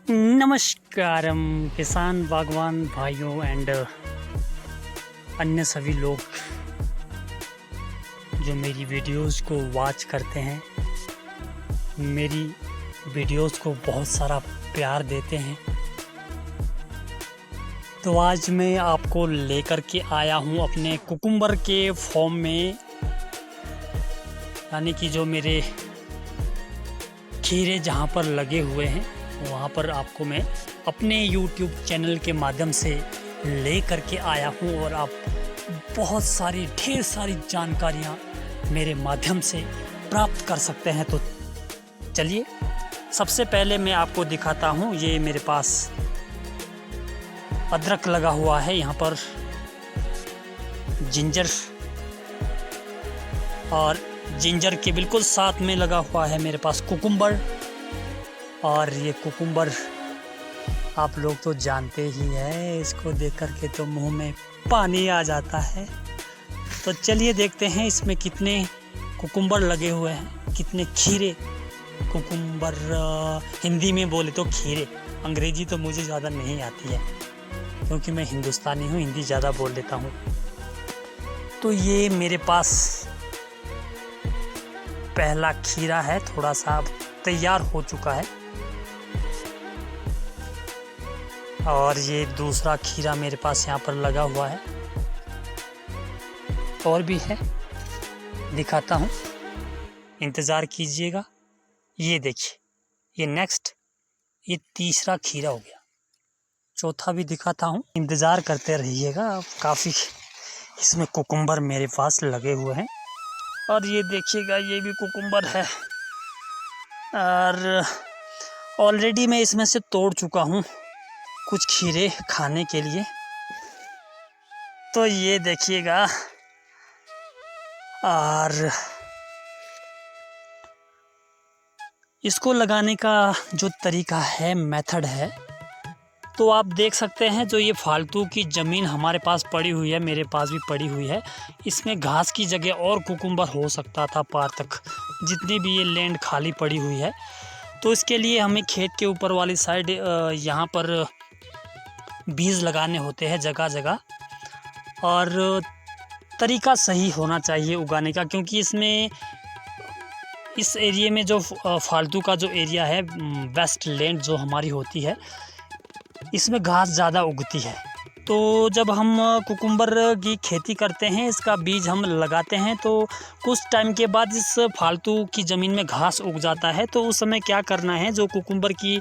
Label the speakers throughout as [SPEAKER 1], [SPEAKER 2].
[SPEAKER 1] नमस्कारम किसान बागवान भाइयों एंड अन्य सभी लोग जो मेरी वीडियोस को वॉच करते हैं, मेरी वीडियोस को बहुत सारा प्यार देते हैं। तो आज मैं आपको लेकर के आया हूं अपने कुकुम्बर के फॉर्म में, यानी कि जो मेरे खीरे जहां पर लगे हुए हैं वहाँ पर आपको मैं अपने YouTube चैनल के माध्यम से ले करके आया हूँ और आप बहुत सारी ढेर सारी जानकारियाँ मेरे माध्यम से प्राप्त कर सकते हैं। तो चलिए सबसे पहले मैं आपको दिखाता हूँ। ये मेरे पास अदरक लगा हुआ है, यहाँ पर जिंजर, और जिंजर के बिल्कुल साथ में लगा हुआ है मेरे पास कुकुम्बर। और ये कुकुम्बर आप लोग तो जानते ही हैं, इसको देख कर के तो मुंह में पानी आ जाता है। तो चलिए देखते हैं इसमें कितने कुकुम्बर लगे हुए हैं, कितने खीरे कुकुम्बर। हिंदी में बोले तो खीरे, अंग्रेजी तो मुझे ज़्यादा नहीं आती है क्योंकि मैं हिंदुस्तानी हूँ, हिंदी ज़्यादा बोल लेता हूँ। तो ये मेरे पास पहला खीरा है, थोड़ा सा तैयार हो चुका है। और ये दूसरा खीरा मेरे पास यहाँ पर लगा हुआ है, और भी है, दिखाता हूँ, इंतज़ार कीजिएगा। ये देखिए, ये नेक्स्ट, ये तीसरा खीरा हो गया, चौथा भी दिखाता हूँ, इंतज़ार करते रहिएगा। काफ़ी इसमें कुकुम्बर मेरे पास लगे हुए हैं। और ये देखिएगा, ये भी कुकुम्बर है, और ऑलरेडी मैं इसमें से तोड़ चुका हूँ कुछ खीरे खाने के लिए। तो ये देखिएगा, और इसको लगाने का जो तरीका है, मेथड है, तो आप देख सकते हैं जो ये फालतू की ज़मीन हमारे पास पड़ी हुई है, मेरे पास भी पड़ी हुई है, इसमें घास की जगह और कुकुम्बर हो सकता था पार तक, जितनी भी ये लैंड खाली पड़ी हुई है। तो इसके लिए हमें खेत के ऊपर वाली साइड यहाँ पर बीज लगाने होते हैं जगह जगह, और तरीका सही होना चाहिए उगाने का, क्योंकि इसमें इस एरिया में जो फालतू का जो एरिया है, वेस्ट लैंड जो हमारी होती है, इसमें घास ज़्यादा उगती है। तो जब हम कुकुम्बर की खेती करते हैं, इसका बीज हम लगाते हैं, तो कुछ टाइम के बाद इस फालतू की ज़मीन में घास उग जाता है। तो उस समय क्या करना है, जो कुकुम्बर की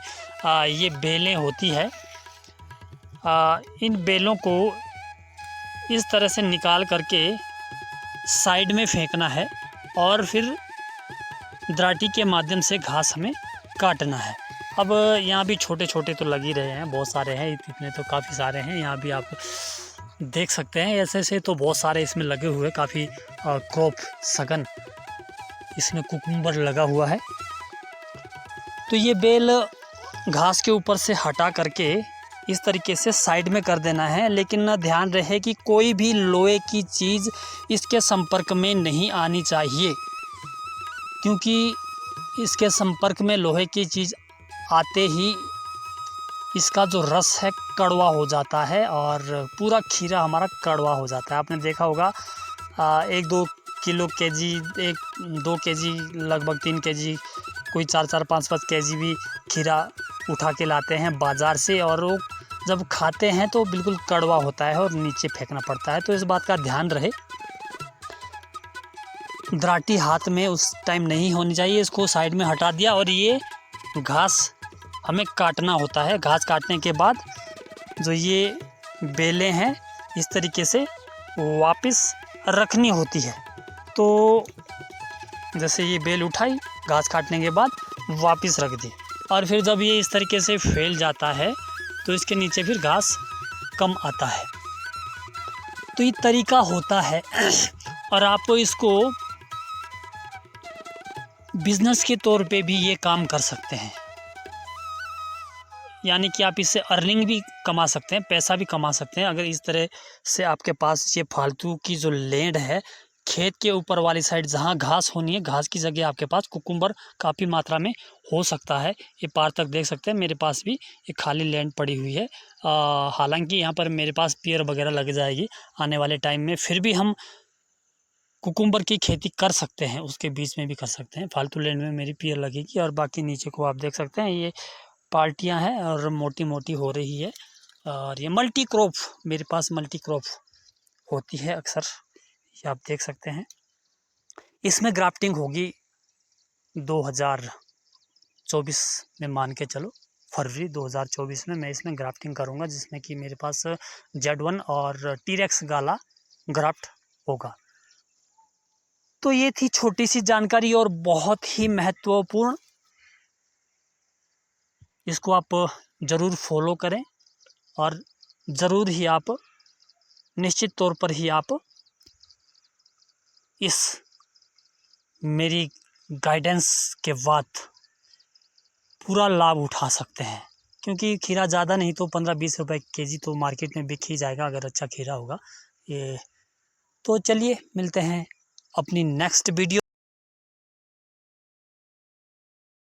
[SPEAKER 1] ये बेलें होती है, इन बेलों को इस तरह से निकाल करके साइड में फेंकना है, और फिर दराटी के माध्यम से घास हमें काटना है। अब यहाँ भी छोटे छोटे तो लग ही रहे हैं, बहुत सारे हैं, इतने तो काफ़ी सारे हैं, यहाँ भी आप देख सकते हैं। ऐसे से तो बहुत सारे इसमें लगे हुए, काफ़ी क्रॉप सघन इसमें कुकुम्बर लगा हुआ है। तो ये बेल घास के ऊपर से हटा करके इस तरीके से साइड में कर देना है, लेकिन ध्यान रहे कि कोई भी लोहे की चीज़ इसके संपर्क में नहीं आनी चाहिए, क्योंकि इसके संपर्क में लोहे की चीज़ आते ही इसका जो रस है कड़वा हो जाता है, और पूरा खीरा हमारा कड़वा हो जाता है। आपने देखा होगा, 1-2 किलो केजी, 1-2 केजी, लगभग 3 केजी, कोई 4-4, 5-5 केजी भी खीरा उठा के लाते हैं बाज़ार से, और वो जब खाते हैं तो बिल्कुल कड़वा होता है और नीचे फेंकना पड़ता है। तो इस बात का ध्यान रहे, दराटी हाथ में उस टाइम नहीं होनी चाहिए। इसको साइड में हटा दिया, और ये घास हमें काटना होता है। घास काटने के बाद जो ये बेलें हैं, इस तरीके से वापस रखनी होती है। तो जैसे ये बेल उठाई, घास काटने के बाद वापस रख दी, और फिर जब ये इस तरीके से फैल जाता है तो इसके नीचे फिर घास कम आता है। तो ये तरीका होता है, और आप इसको बिजनेस के तौर पे भी ये काम कर सकते हैं, यानी कि आप इससे अर्निंग भी कमा सकते हैं, पैसा भी कमा सकते हैं। अगर इस तरह से आपके पास ये फालतू की जो लैंड है, खेत के ऊपर वाली साइड जहाँ घास होनी है, घास की जगह आपके पास कुकुम्बर काफ़ी मात्रा में हो सकता है। ये पार तक देख सकते हैं, मेरे पास भी एक खाली लैंड पड़ी हुई है। हालांकि यहाँ पर मेरे पास पेड़ वगैरह लग जाएगी आने वाले टाइम में, फिर भी हम कुकुम्बर की खेती कर सकते हैं, उसके बीच में भी कर सकते हैं। फालतू लैंड में मेरी पेड़ लगेगी। और बाकी नीचे को आप देख सकते हैं, ये पार्टियाँ हैं और मोटी मोटी हो रही है। और ये मल्टी क्रॉप, मेरे पास मल्टी क्रॉप होती है अक्सर, ये आप देख सकते हैं। इसमें ग्राफ्टिंग होगी 2024 में, मान के चलो फरवरी 2024 में मैं इसमें ग्राफ्टिंग करूँगा, जिसमें कि मेरे पास Z1 और टीरेक्स गाला ग्राफ्ट होगा। तो ये थी छोटी सी जानकारी और बहुत ही महत्वपूर्ण। इसको आप ज़रूर फॉलो करें और ज़रूर ही आप निश्चित तौर पर ही आप इस मेरी गाइडेंस के बाद पूरा लाभ उठा सकते हैं। क्योंकि खीरा ज़्यादा नहीं तो 15-20 रुपए केजी तो मार्केट में बिक ही जाएगा अगर अच्छा खीरा होगा ये। तो चलिए मिलते हैं अपनी नेक्स्ट वीडियो।